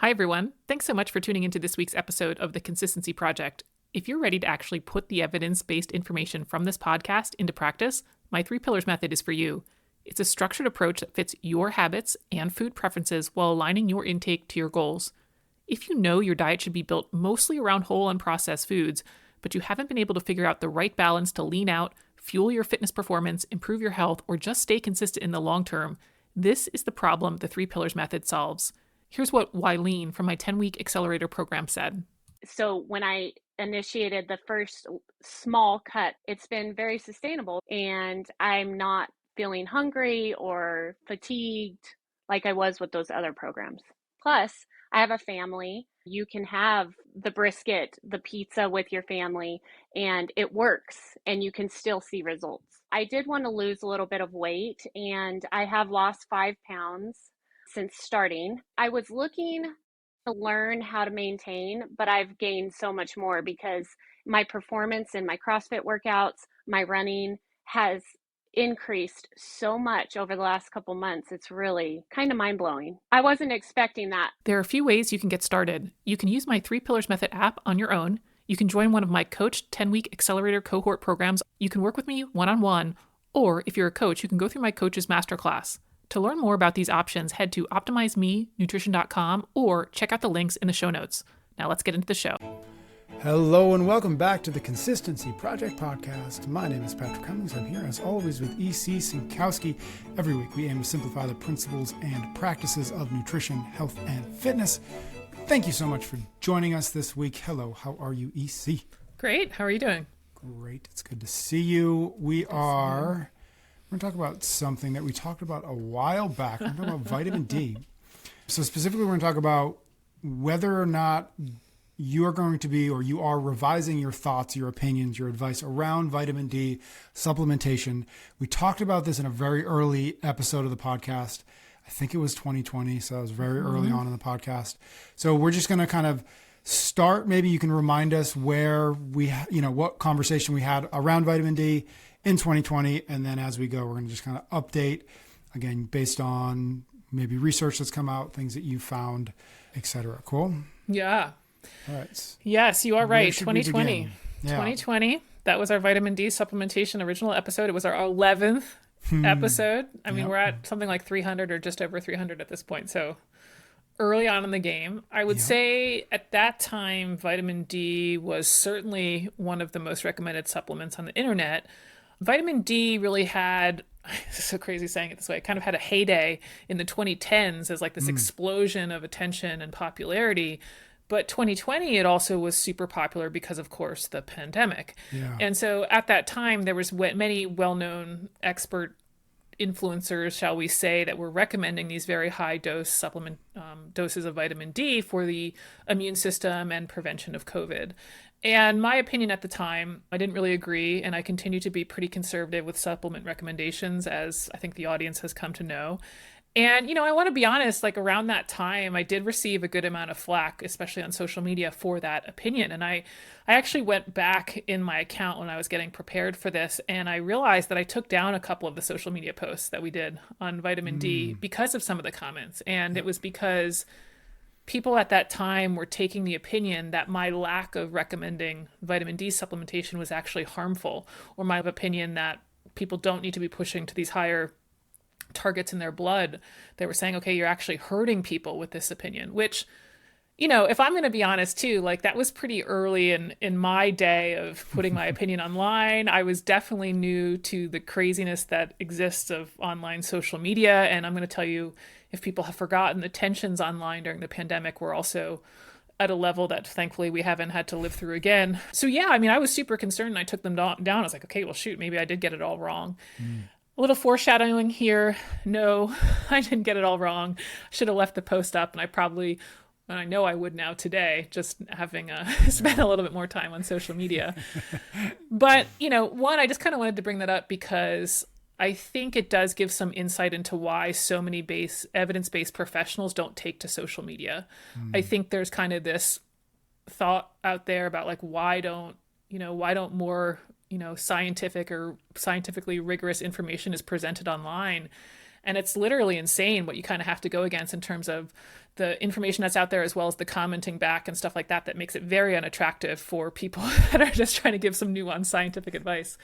Hi, everyone. Thanks so much for tuning into this week's episode of The Consistency Project. If you're ready to actually put the evidence-based information from this podcast into practice, my 3 pillars method is for you. It's a structured approach that fits your habits and food preferences while aligning your intake to your goals. If you know your diet should be built mostly around whole unprocessed foods, but you haven't been able to figure out the right balance to lean out, fuel your fitness performance, improve your health, or just stay consistent in the long term, this is the problem the 3 pillars method solves. Here's what Wileen from my 10-week accelerator program said. So when I initiated the first small cut, it's been very sustainable and I'm not feeling hungry or fatigued like I was with those other programs. Plus, I have a family. You can have the brisket, the pizza with your family, and it works and you can still see results. I did want to lose a little bit of weight and I have lost 5 pounds since starting. I was looking to learn how to maintain, but I've gained so much more because my performance in my CrossFit workouts, my running has increased so much over the last couple months. It's really kind of mind-blowing. I wasn't expecting that. There are a few ways you can get started. You can use my 3 pillars method app on your own. You can join one of my coached 10-week accelerator cohort programs. You can work with me one-on-one, or if you're a coach, you can go through my coach's masterclass. To learn more about these options, head to optimizemenutrition.com or check out the links in the show notes. Now let's get into the show. Hello and welcome back to the Consistency Project Podcast. My name is Patrick Cummings. I'm here as always with E.C. Sinkowski. Every week we aim to simplify the principles and practices of nutrition, health, and fitness. Thank you so much for joining us this week. Hello, how are you, E.C.? Great. How are you doing? Great. It's good to see you. We're going to talk about something that we talked about a while back. We're talking about vitamin D. So specifically, we're going to talk about whether or not you're going to be, or you are revising your thoughts, your opinions, your advice around vitamin D supplementation. We talked about this in a very early episode of the podcast. I think it was 2020, so it was very early on in the podcast. So we're just going to kind of start. Maybe you can remind us where what conversation we had around vitamin D in 2020. And then as we go, we're going to just kind of update, again, based on maybe research that's come out, things that you found, etc. Cool? Yeah. All right. Yes, you are right. 2020. Yeah. 2020. That was our vitamin D supplementation original episode. It was our 11th episode. I mean, we're at something like 300 or just over 300 at this point. So early on in the game, I would say at that time, vitamin D was certainly one of the most recommended supplements on the internet. Vitamin D really had, it's so crazy saying it this way, it kind of had a heyday in the 2010s as like this explosion of attention and popularity. But 2020, it also was super popular because, of course, the pandemic. Yeah. And so at that time, there was many well-known expert influencers, shall we say, that were recommending these very high dose supplement doses of vitamin D for the immune system and prevention of COVID. And my opinion at the time, I didn't really agree, and I continue to be pretty conservative with supplement recommendations, as I think the audience has come to know. And, I want to be honest, like around that time, I did receive a good amount of flack, especially on social media, for that opinion. And I actually went back in my account when I was getting prepared for this, and I realized that I took down a couple of the social media posts that we did on vitamin D because of some of the comments. And it was because people at that time were taking the opinion that my lack of recommending vitamin D supplementation was actually harmful, or my opinion that people don't need to be pushing to these higher targets in their blood. They were saying, okay, you're actually hurting people with this opinion, which, if I'm going to be honest too, like that was pretty early in my day of putting my opinion online. I was definitely new to the craziness that exists of online social media. And I'm going to tell you, if people have forgotten, the tensions online during the pandemic were also at a level that thankfully we haven't had to live through again. So yeah, I mean, I was super concerned and I took them down. I was like, okay, well, shoot, maybe I did get it all wrong. A little foreshadowing here. No, I didn't get it all wrong. I should have left the post up, and I know I would now today, just having spent a little bit more time on social media. But, one, I just kind of wanted to bring that up because I think it does give some insight into why so many evidence-based professionals don't take to social media. I think there's kind of this thought out there about like, why don't more scientific or scientifically rigorous information is presented online. And it's literally insane what you kind of have to go against in terms of the information that's out there, as well as the commenting back and stuff like that, that makes it very unattractive for people that are just trying to give some nuanced scientific advice.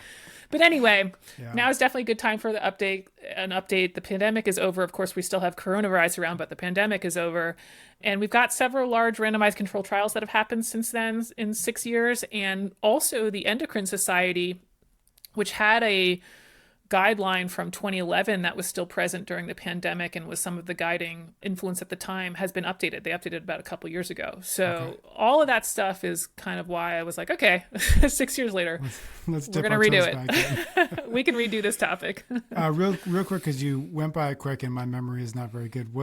But anyway, now is definitely a good time for the update. The pandemic is over. Of course, we still have coronavirus around, but the pandemic is over. And we've got several large randomized controlled trials that have happened since then in 6 years. And also the Endocrine Society, which had a guideline from 2011 that was still present during the pandemic and was some of the guiding influence at the time, has been updated. They updated about a couple years ago. So all of that stuff is kind of why I was like, okay, 6 years later, let's we're going to redo it. We can redo this topic. Real quick, because you went by it quick and my memory is not very good.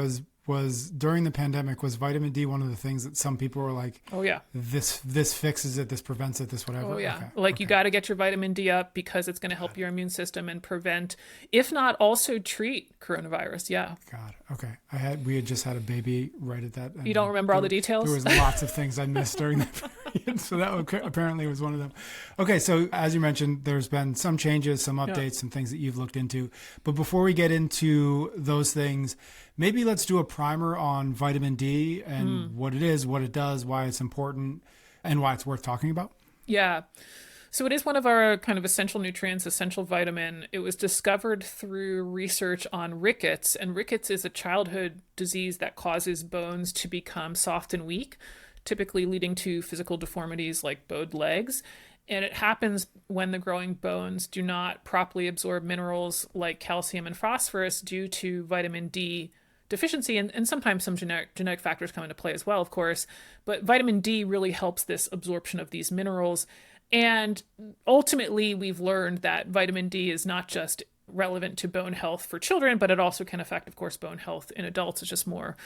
Was during the pandemic, was vitamin D one of the things that some people were like, oh yeah, this fixes it, this prevents it, this whatever? Oh yeah, you got to get your vitamin D up because it's going to help your immune system and prevent, if not also treat coronavirus. Yeah. God. Okay. We had just had a baby right at that. You don't remember all the details? There was lots of things I missed during that period, so that apparently was one of them. Okay, so as you mentioned, there's been some changes, some updates, some things that you've looked into. But before we get into those things, maybe let's do a primer on vitamin D and what it is, what it does, why it's important, and why it's worth talking about. Yeah. So it is one of our kind of essential nutrients, essential vitamin. It was discovered through research on rickets, and rickets is a childhood disease that causes bones to become soft and weak, typically leading to physical deformities like bowed legs. And it happens when the growing bones do not properly absorb minerals like calcium and phosphorus due to vitamin D deficiency, and sometimes some genetic factors come into play as well, of course. But vitamin D really helps this absorption of these minerals. And ultimately, we've learned that vitamin D is not just relevant to bone health for children, but it also can affect, of course, bone health in adults. It's just more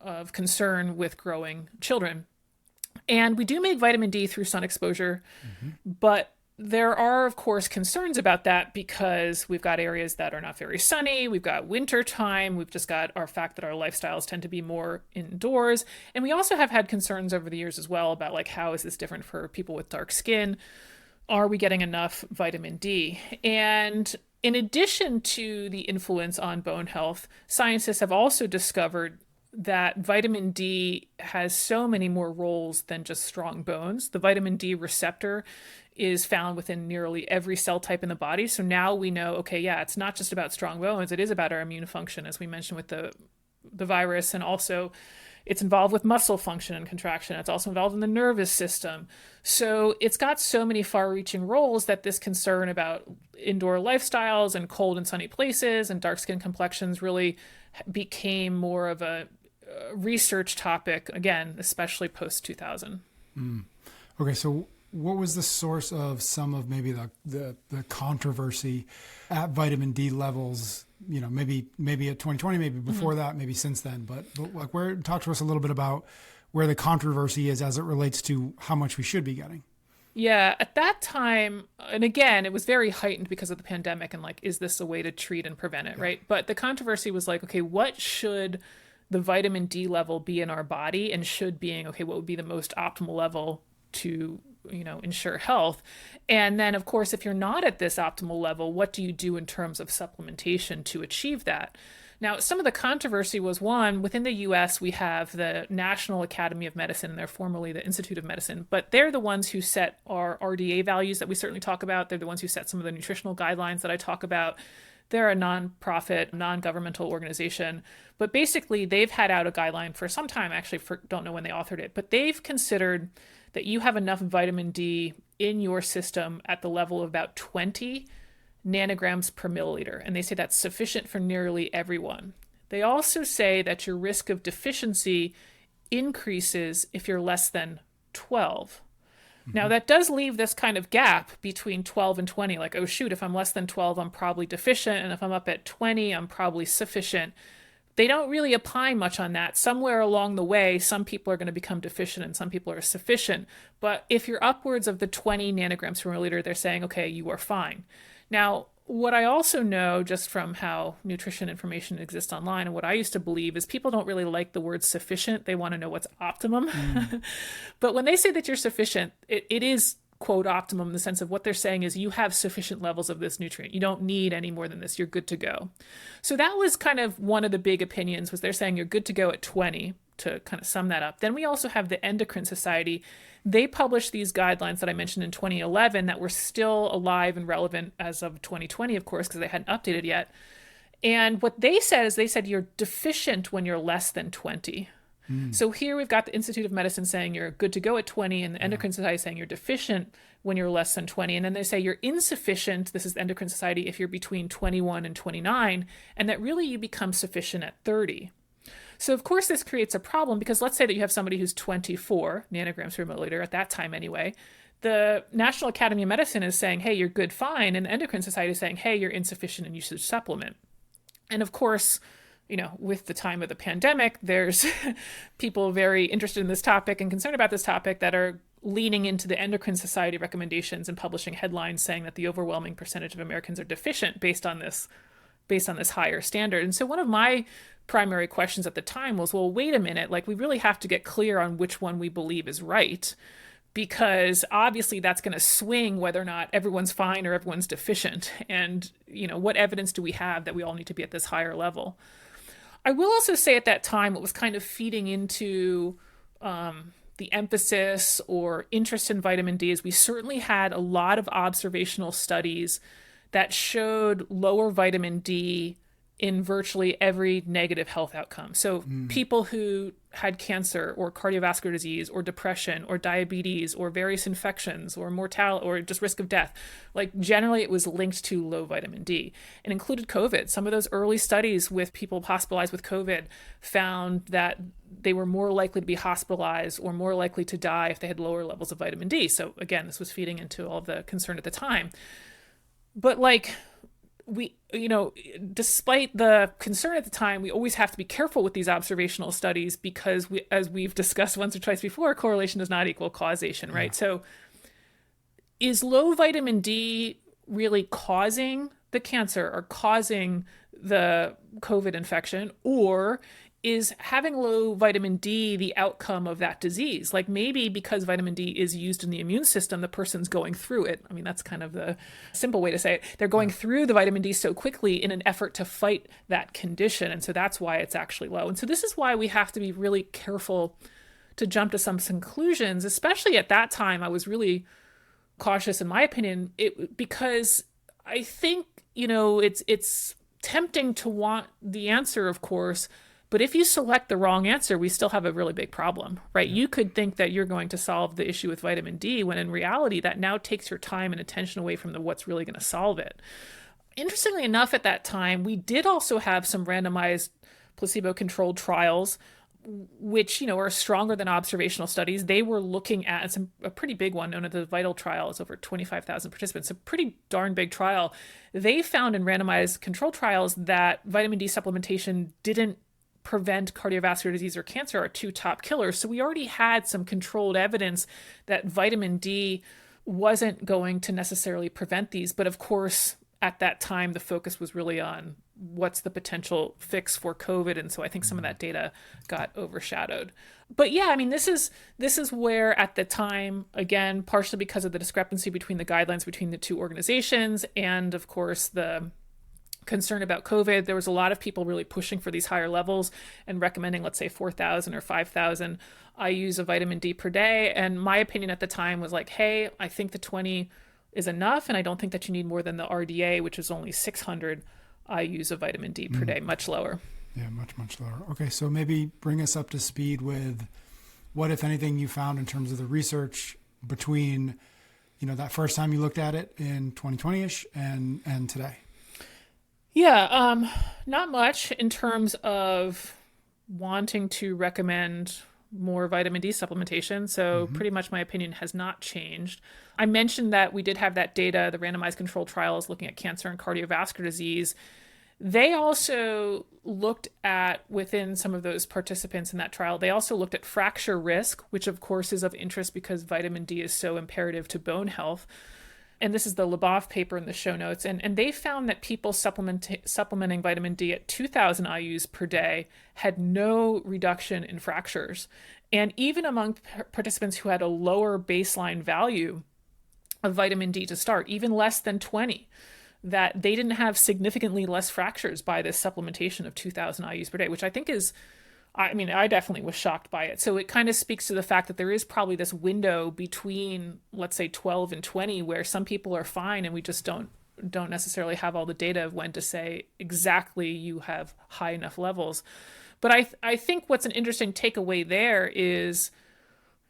of concern with growing children. And we do make vitamin D through sun exposure, but there are, of course, concerns about that because we've got areas that are not very sunny. We've got winter time. We've just got our fact that our lifestyles tend to be more indoors. And we also have had concerns over the years as well about like, how is this different for people with dark skin? Are we getting enough vitamin D? And in addition to the influence on bone health, scientists have also discovered that vitamin D has so many more roles than just strong bones. The vitamin D receptor is found within nearly every cell type in the body. So now we know, okay, yeah, it's not just about strong bones. It is about our immune function, as we mentioned with the virus. And also it's involved with muscle function and contraction. It's also involved in the nervous system. So it's got so many far-reaching roles that this concern about indoor lifestyles and cold and sunny places and dark skin complexions really became more of a research topic, again, especially post-2000. Okay, so what was the source of some of maybe the controversy at vitamin D levels? You know, maybe at 2020, maybe before that, maybe since then. But like, talk to us a little bit about where the controversy is as it relates to how much we should be getting. Yeah, at that time, and again, it was very heightened because of the pandemic and like, is this a way to treat and prevent it, right? But the controversy was like, okay, what should the vitamin D level be in our body, and should being, okay, what would be the most optimal level to, ensure health? And then, of course, if you're not at this optimal level, what do you do in terms of supplementation to achieve that? Now, some of the controversy was, one, within the US, we have the National Academy of Medicine, and they're formerly the Institute of Medicine, but they're the ones who set our RDA values that we certainly talk about. They're the ones who set some of the nutritional guidelines that I talk about. They're a non-profit, non-governmental organization, but basically they've had out a guideline for some time, actually, don't know when they authored it, but they've considered that you have enough vitamin D in your system at the level of about 20 nanograms per milliliter. And they say that's sufficient for nearly everyone. They also say that your risk of deficiency increases if you're less than 12. Now, that does leave this kind of gap between 12 and 20, like, oh, shoot, if I'm less than 12, I'm probably deficient. And if I'm up at 20, I'm probably sufficient. They don't really opine much on that. Somewhere along the way, some people are going to become deficient and some people are sufficient. But if you're upwards of the 20 nanograms per milliliter, they're saying, okay, you are fine. Now, what I also know just from how nutrition information exists online and what I used to believe is people don't really like the word sufficient. They want to know what's optimum. But when they say that you're sufficient, it is quote optimum in the sense of what they're saying is you have sufficient levels of this nutrient. You don't need any more than this. You're good to go. So that was kind of one of the big opinions, was they're saying you're good to go at 20, to kind of sum that up. Then we also have the Endocrine Society. They published these guidelines that I mentioned in 2011 that were still alive and relevant as of 2020, of course, because they hadn't updated yet. And what they said is they said you're deficient when you're less than 20. So here we've got the Institute of Medicine saying you're good to go at 20, and the Endocrine Society saying you're deficient when you're less than 20. And then they say you're insufficient, this is the Endocrine Society, if you're between 21 and 29, and that really you become sufficient at 30. So of course this creates a problem, because let's say that you have somebody who's 24 nanograms per milliliter, at that time anyway. The National Academy of Medicine is saying, hey, you're good, fine. And the Endocrine Society is saying, hey, you're insufficient and you should supplement. And of course, with the time of the pandemic, there's people very interested in this topic and concerned about this topic that are leaning into the Endocrine Society recommendations and publishing headlines saying that the overwhelming percentage of Americans are deficient based on this higher standard. And so one of my primary questions at the time was, well, wait a minute, like we really have to get clear on which one we believe is right, because obviously that's going to swing whether or not everyone's fine or everyone's deficient. And, what evidence do we have that we all need to be at this higher level? I will also say at that time, what was kind of feeding into the emphasis or interest in vitamin D is we certainly had a lot of observational studies that showed lower vitamin D in virtually every negative health outcome. So people who had cancer or cardiovascular disease or depression or diabetes or various infections or mortality or just risk of death, like generally it was linked to low vitamin D. It included COVID. Some of those early studies with people hospitalized with COVID found that they were more likely to be hospitalized or more likely to die if they had lower levels of vitamin D. So again, this was feeding into all of the concern at the time. But despite the concern at the time, we always have to be careful with these observational studies because as we've discussed once or twice before, correlation does not equal causation, right? Yeah. So is low vitamin D really causing the cancer or causing the COVID infection, or is having low vitamin D the outcome of that disease? Like maybe because vitamin D is used in the immune system, the person's going through it. I mean, that's kind of the simple way to say it. They're going through the vitamin D so quickly in an effort to fight that condition. And so that's why it's actually low. And so this is why we have to be really careful to jump to some conclusions, especially at that time. I was really cautious, in my opinion, because I think, it's tempting to want the answer, of course, but if you select the wrong answer, we still have a really big problem, right? Yeah. You could think that you're going to solve the issue with vitamin D, when in reality, that now takes your time and attention away from what's really going to solve it. Interestingly enough, at that time, we did also have some randomized placebo-controlled trials, which, are stronger than observational studies. They were looking at a pretty big one known as the VITAL trial. It's over 25,000 participants, a pretty darn big trial. They found in randomized control trials that vitamin D supplementation didn't prevent cardiovascular disease or cancer, are two top killers. So we already had some controlled evidence that vitamin D wasn't going to necessarily prevent these. But of course, at that time, the focus was really on what's the potential fix for COVID. And so I think some of that data got overshadowed. But yeah, I mean, this is where at the time, again, partially because of the discrepancy between the guidelines between the two organizations and of course the concern about COVID, there was a lot of people really pushing for these higher levels and recommending, let's say, 4,000 or 5,000 IUs of vitamin D per day. And my opinion at the time was like, hey, I think the 20 is enough, and I don't think that you need more than the RDA, which is only 600 IUs of vitamin D per day, much lower. Yeah, much, much lower. Okay, so maybe bring us up to speed with what, if anything, you found in terms of the research between, that first time you looked at it in 2020-ish and today. Yeah, not much in terms of wanting to recommend more vitamin D supplementation. So pretty much my opinion has not changed. I mentioned that we did have that data, the randomized controlled trials looking at cancer and cardiovascular disease. They also looked at, within some of those participants in that trial, they also looked at fracture risk, which of course is of interest because vitamin D is so imperative to bone health. And this is the Labov paper in the show notes. And they found that people supplementing vitamin D at 2,000 IUs per day had no reduction in fractures. And even among participants who had a lower baseline value, of vitamin D to start, even less than 20, that they didn't have significantly less fractures by this supplementation of 2,000 IUs per day, which I think is, I mean, I definitely was shocked by it. So it kind of speaks to the fact that there is probably this window between, let's say, 12 and 20, where some people are fine and we just don't necessarily have all the data of when to say exactly you have high enough levels. But I think what's an interesting takeaway there is,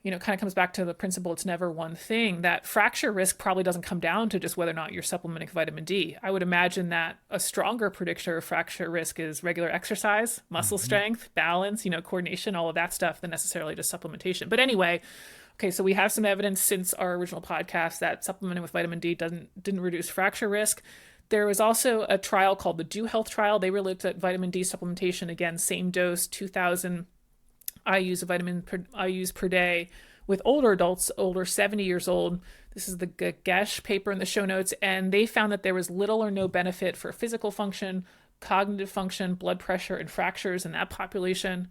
kind of comes back to the principle it's never one thing, that fracture risk probably doesn't come down to just whether or not you're supplementing vitamin D. I would imagine that a stronger predictor of fracture risk is regular exercise, muscle strength, balance, coordination, all of that stuff, than necessarily just supplementation. But anyway, okay, so we have some evidence since our original podcast that supplementing with vitamin D didn't reduce fracture risk. There was also a trial called the Do Health trial. They looked at vitamin D supplementation, again, same dose, 2,000 IUs of IUs per day with older adults, older 70 years old. This is the Gagesh paper in the show notes, and they found that there was little or no benefit for physical function, cognitive function, blood pressure, and fractures in that population.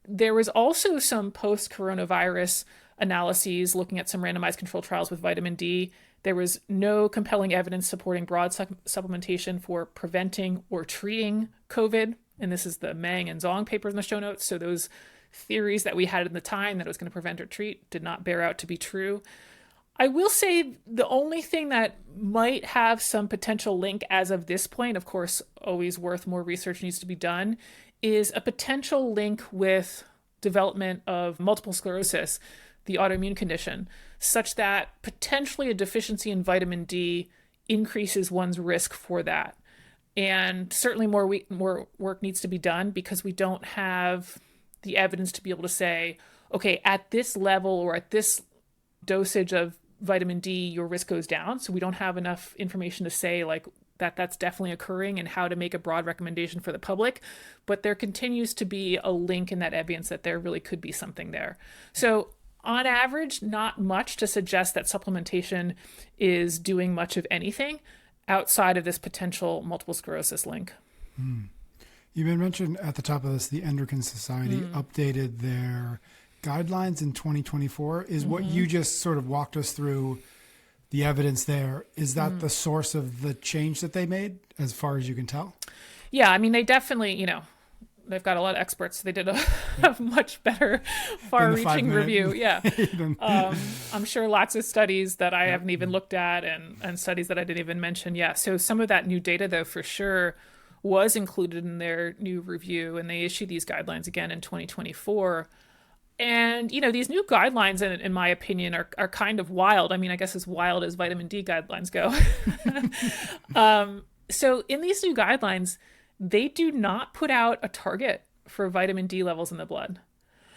There was also some post-coronavirus analyses looking at some randomized controlled trials with vitamin D. There was no compelling evidence supporting broad supplementation for preventing or treating COVID. And this is the Meng and Zhong papers in the show notes. So those theories that we had at the time that it was going to prevent or treat did not bear out to be true. I will say the only thing that might have some potential link as of this point, of course, always worth more research needs to be done, is a potential link with development of multiple sclerosis, the autoimmune condition, such that potentially a deficiency in vitamin D increases one's risk for that. And certainly more work needs to be done because we don't have the evidence to be able to say, okay, at this level or at this dosage of vitamin D, your risk goes down. So we don't have enough information to say like that's definitely occurring and how to make a broad recommendation for the public. But there continues to be a link in that evidence that there really could be something there. So on average, not much to suggest that supplementation is doing much of anything outside of this potential multiple sclerosis link. You mentioned at the top of this, the Endocrine Society updated their guidelines in 2024. Is what you just sort of walked us through, the evidence there, is that the source of the change that they made as far as you can tell? Yeah, I mean, they definitely, they've got a lot of experts. So they did a much better, far-reaching review. Yeah. I'm sure lots of studies that I haven't even looked at and studies that I didn't even mention. Yeah. So some of that new data, though, for sure, was included in their new review, and they issued these guidelines again in 2024. And, these new guidelines, in my opinion, are kind of wild. I mean, I guess as wild as vitamin D guidelines go. So in these new guidelines, they do not put out a target for vitamin D levels in the blood.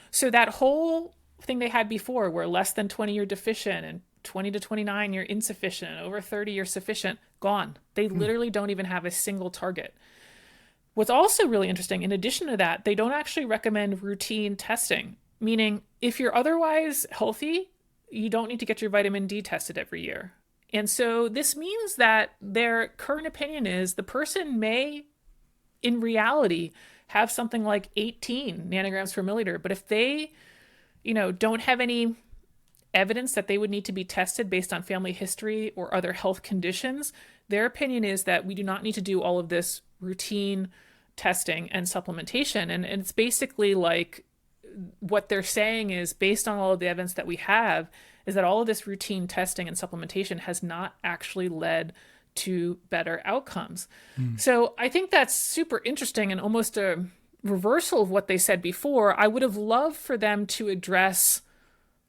So that whole thing they had before, where less than 20 you're deficient and 20 to 29 you're insufficient, over 30 you're sufficient, gone. They literally don't even have a single target. What's also really interesting, in addition to that, they don't actually recommend routine testing, meaning if you're otherwise healthy, you don't need to get your vitamin D tested every year. And so this means that their current opinion is the person may, in reality, have something like 18 nanograms per milliliter. But if they, don't have any evidence that they would need to be tested based on family history or other health conditions, their opinion is that we do not need to do all of this routine testing and supplementation. And it's basically like what they're saying is, based on all of the evidence that we have, is that all of this routine testing and supplementation has not actually led to better outcomes. So I think that's super interesting and almost a reversal of what they said before. I would have loved for them to address,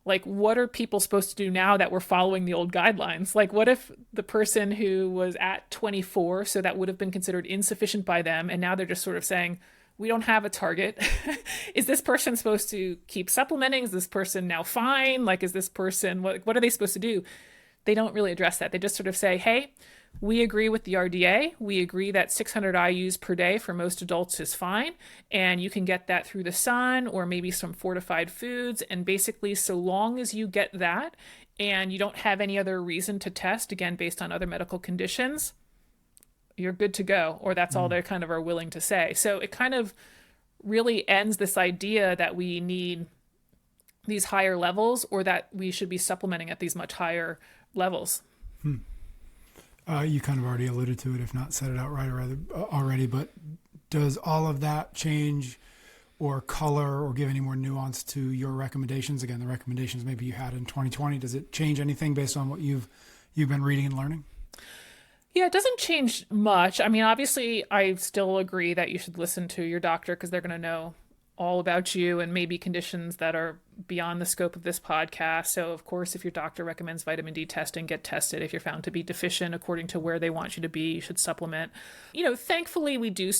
like, what are people supposed to do now that we're following the old guidelines? Like, what if the person who was at 24, so that would have been considered insufficient by them, and now they're just sort of saying, we don't have a target. Is this person supposed to keep supplementing? Is this person now fine? Like, is this person, what are they supposed to do? They don't really address that. They just sort of say, hey, we agree with the RDA. We agree that 600 IUs per day for most adults is fine. And you can get that through the sun or maybe some fortified foods. And basically, so long as you get that and you don't have any other reason to test, again, based on other medical conditions, you're good to go. Or that's all they kind of are willing to say. So it kind of really ends this idea that we need these higher levels or that we should be supplementing at these much higher levels. You kind of already alluded to it, if not said it outright already, but does all of that change or color or give any more nuance to your recommendations? Again, the recommendations maybe you had in 2020, does it change anything based on what you've been reading and learning? Yeah, it doesn't change much. I mean, obviously, I still agree that you should listen to your doctor because they're going to know all about you and maybe conditions that are beyond the scope of this podcast. So, of course, if your doctor recommends vitamin D testing, get tested. If you're found to be deficient according to where they want you to be, you should supplement. Thankfully, we do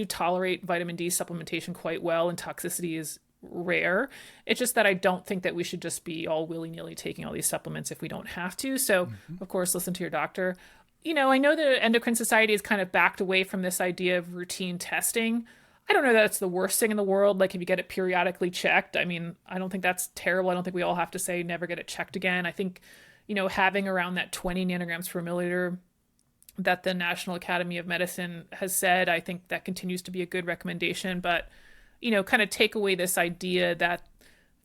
tolerate vitamin D supplementation quite well, and toxicity is rare. It's just that I don't think that we should just be all willy-nilly taking all these supplements if we don't have to. So, of course, listen to your doctor. I know the Endocrine Society has kind of backed away from this idea of routine testing. I don't know that it's the worst thing in the world. Like if you get it periodically checked, I mean, I don't think that's terrible. I don't think we all have to say never get it checked again. I think, having around that 20 nanograms per milliliter that the National Academy of Medicine has said, I think that continues to be a good recommendation. But, kind of take away this idea that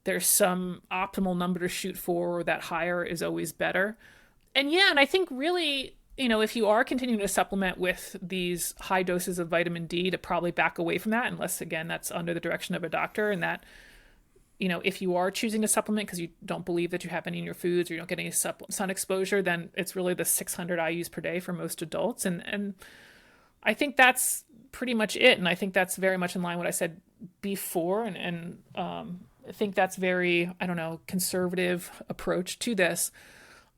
there's some optimal number to shoot for or that higher is always better. And I think really, if you are continuing to supplement with these high doses of vitamin D, to probably back away from that, unless, again, that's under the direction of a doctor. And that, if you are choosing to supplement because you don't believe that you have any in your foods or you don't get any sun exposure, then it's really the 600 IUs per day for most adults. And I think that's pretty much it. And I think that's very much in line with what I said before. And I think that's very, conservative approach to this.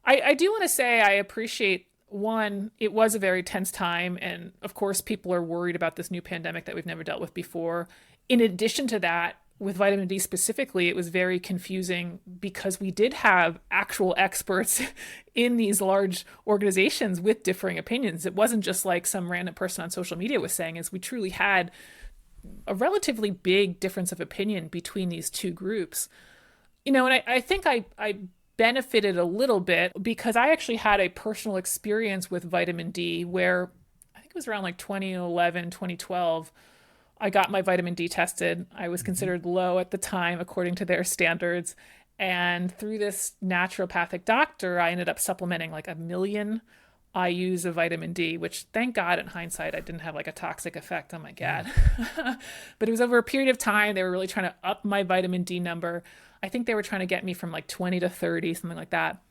I do want to say I appreciate, one, it was a very tense time. And of course, people are worried about this new pandemic that we've never dealt with before. In addition to that, with vitamin D specifically, it was very confusing because we did have actual experts in these large organizations with differing opinions. It wasn't just like some random person on social media was saying, is we truly had a relatively big difference of opinion between these two groups. And I think I benefited a little bit because I actually had a personal experience with vitamin D where I think it was around like 2011, 2012. I got my vitamin D tested. I was considered low at the time, according to their standards. And through this naturopathic doctor, I ended up supplementing like 1 million IUs of vitamin D, which thank God in hindsight, I didn't have like a toxic effect on my gut. But it was over a period of time. They were really trying to up my vitamin D number. I think they were trying to get me from like 20 to 30, something like that.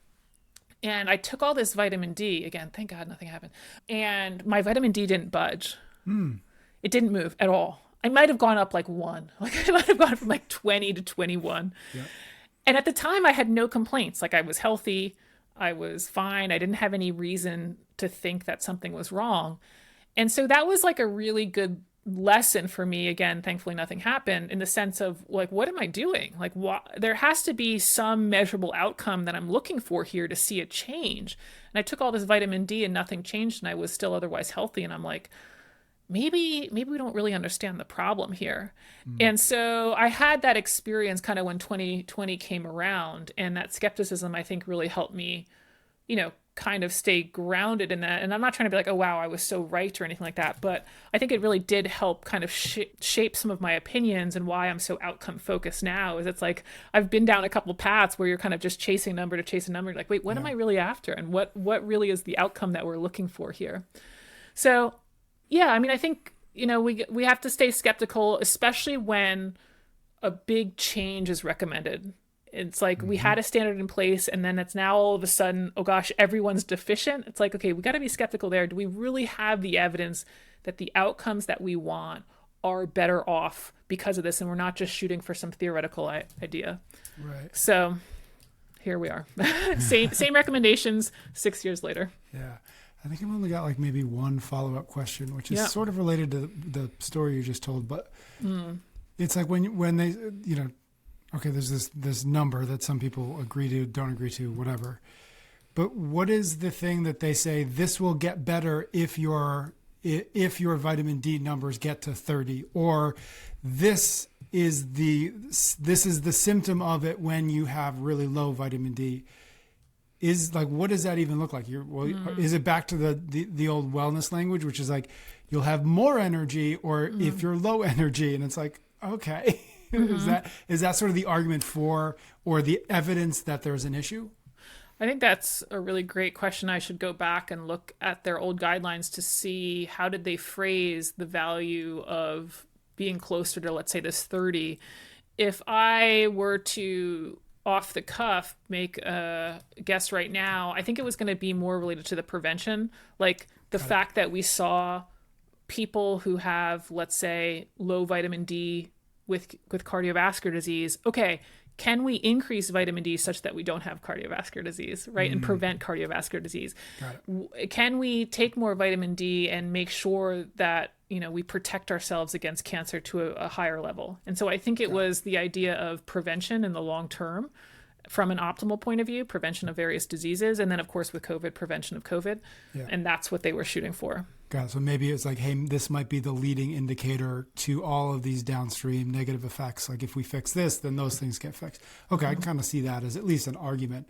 And I took all this vitamin D. Again, thank God nothing happened. And my vitamin D didn't budge. It didn't move at all. I might have gone up like 1. Like I might have gone from like 20 to 21. Yep. And at the time I had no complaints. Like I was healthy. I was fine. I didn't have any reason to think that something was wrong. And so that was like a really good lesson for me. Again, thankfully nothing happened, in the sense of like, what am I doing? Like there has to be some measurable outcome that I'm looking for here to see a change. And I took all this vitamin D and nothing changed and I was still otherwise healthy. And I'm like, maybe we don't really understand the problem here. And so I had that experience kind of when 2020 came around, and that skepticism I think really helped me, kind of stay grounded in that. And I'm not trying to be like, oh, wow, I was so right or anything like that. But I think it really did help kind of shape some of my opinions, and why I'm so outcome focused now is it's like, I've been down a couple of paths where you're kind of just chasing number to chase a number. Like, wait, what am I really after? And what really is the outcome that we're looking for here? So yeah, I mean, I think, we have to stay skeptical, especially when a big change is recommended. It's like we had a standard in place, and then it's now all of a sudden, oh gosh, everyone's deficient. It's like, okay, we got to be skeptical there. Do we really have the evidence that the outcomes that we want are better off because of this? And we're not just shooting for some theoretical idea. Right. So here we are. same recommendations 6 years later. Yeah. I think I've only got like maybe one follow-up question, which is sort of related to the story you just told, but it's like when they, okay, there's this number that some people agree to, don't agree to, whatever. But what is the thing that they say, this will get better if your vitamin D numbers get to 30, or this is the symptom of it when you have really low vitamin D? Is like, what does that even look like? Is it back to the old wellness language, which is like, you'll have more energy, or if you're low energy? And it's like, okay, is that sort of the argument for, or the evidence that there's an issue? I think that's a really great question. I should go back and look at their old guidelines to see how did they phrase the value of being closer to, let's say, this 30. If I were to off the cuff make a guess right now, I think it was going to be more related to the prevention, like the Got it. fact that we saw people who have, let's say, low vitamin D with cardiovascular disease. Okay, can we increase vitamin D such that we don't have cardiovascular disease, right? And prevent cardiovascular disease? Got it. Can we take more vitamin D and make sure that, we protect ourselves against cancer to a higher level? And so I think it was the idea of prevention in the long term from an optimal point of view, prevention of various diseases. And then, of course, with COVID, prevention of COVID. Yeah. And that's what they were shooting for. Got it. So maybe it's like, hey, this might be the leading indicator to all of these downstream negative effects. Like if we fix this, then those things get fixed. Okay, I can kind of see that as at least an argument.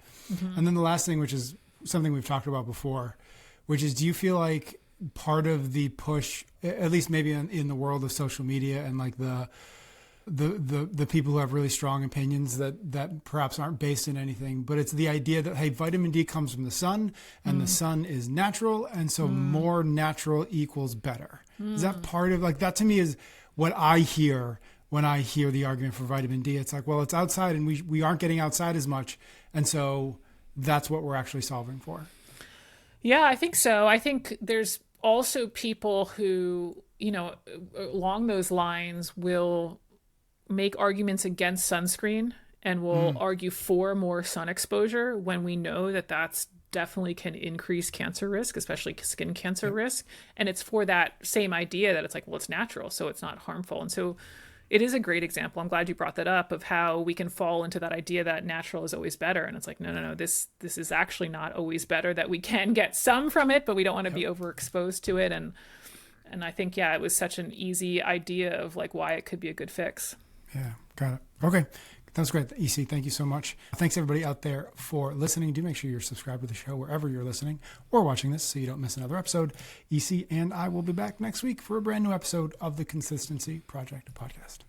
And then the last thing, which is something we've talked about before, which is, do you feel like part of the push, at least maybe in the world of social media and like the people who have really strong opinions that perhaps aren't based in anything, but it's the idea that, hey, vitamin D comes from the sun and the sun is natural. And so more natural equals better. Is that part of, like, that to me is what I hear when I hear the argument for vitamin D. It's like, well, it's outside and we aren't getting outside as much. And so that's what we're actually solving for. Yeah, I think so. I think there's also people who, along those lines will make arguments against sunscreen and will argue for more sun exposure when we know that that's definitely can increase cancer risk, especially skin cancer risk. And it's for that same idea that it's like, well, it's natural, so it's not harmful. And so it is a great example. I'm glad you brought that up, of how we can fall into that idea that natural is always better. And it's like, no, this is actually not always better, that we can get some from it, but we don't want to be overexposed to it. And I think, it was such an easy idea of like why it could be a good fix. Yeah, got it. Okay. That's great. EC, thank you so much. Thanks everybody out there for listening. Do make sure you're subscribed to the show wherever you're listening or watching this so you don't miss another episode. EC and I will be back next week for a brand new episode of the Consistency Project podcast.